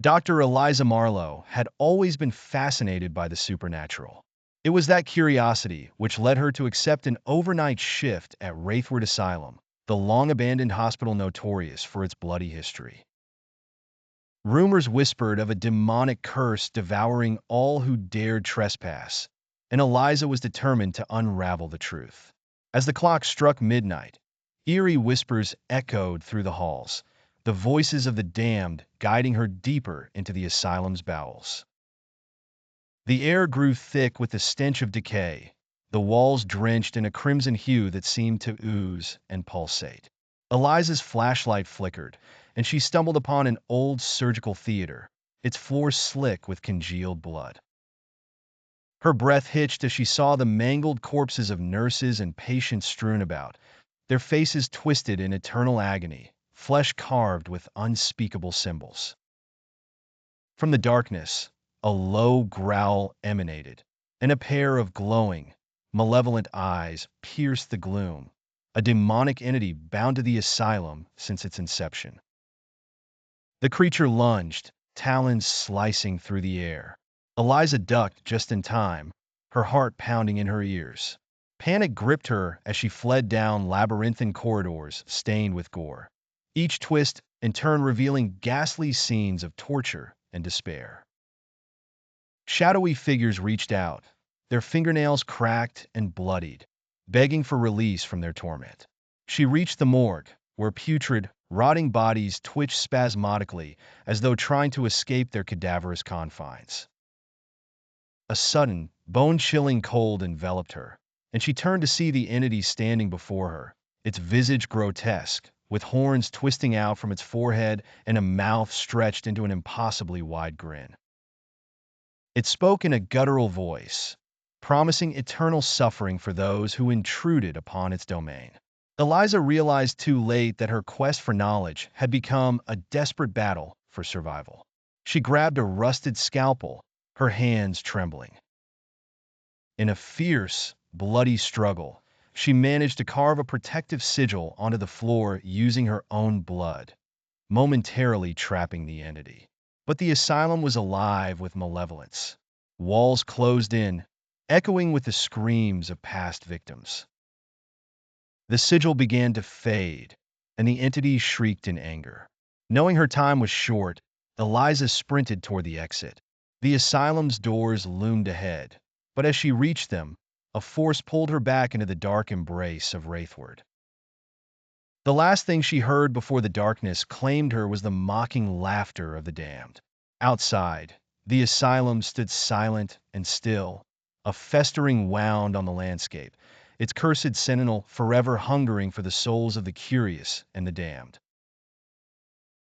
Dr. Eliza Marlow had always been fascinated by the supernatural. It was that curiosity which led her to accept an overnight shift at Wraithward Asylum, the long-abandoned hospital notorious for its bloody history. Rumors whispered of a demonic curse devouring all who dared trespass, and Eliza was determined to unravel the truth. As the clock struck midnight, eerie whispers echoed through the halls, the voices of the damned guiding her deeper into the asylum's bowels. The air grew thick with the stench of decay, the walls drenched in a crimson hue that seemed to ooze and pulsate. Eliza's flashlight flickered, and she stumbled upon an old surgical theater, its floor slick with congealed blood. Her breath hitched as she saw the mangled corpses of nurses and patients strewn about, their faces twisted in eternal agony, flesh carved with unspeakable symbols. From the darkness, a low growl emanated, and a pair of glowing, malevolent eyes pierced the gloom, a demonic entity bound to the asylum since its inception. The creature lunged, talons slicing through the air. Eliza ducked just in time, her heart pounding in her ears. Panic gripped her as she fled down labyrinthine corridors stained with gore, each twist in turn revealing ghastly scenes of torture and despair. Shadowy figures reached out, their fingernails cracked and bloodied, begging for release from their torment. She reached the morgue, where putrid, rotting bodies twitched spasmodically as though trying to escape their cadaverous confines. A sudden, bone-chilling cold enveloped her, and she turned to see the entity standing before her, its visage grotesque, with horns twisting out from its forehead and a mouth stretched into an impossibly wide grin. It spoke in a guttural voice, promising eternal suffering for those who intruded upon its domain. Eliza realized too late that her quest for knowledge had become a desperate battle for survival. She grabbed a rusted scalpel, her hands trembling. In a fierce, bloody struggle, she managed to carve a protective sigil onto the floor using her own blood, momentarily trapping the entity. But the asylum was alive with malevolence. Walls closed in, echoing with the screams of past victims. The sigil began to fade, and the entity shrieked in anger. Knowing her time was short, Eliza sprinted toward the exit. The asylum's doors loomed ahead, but as she reached them, a force pulled her back into the dark embrace of Wraithward. The last thing she heard before the darkness claimed her was the mocking laughter of the damned. Outside, the asylum stood silent and still, a festering wound on the landscape, its cursed sentinel forever hungering for the souls of the curious and the damned.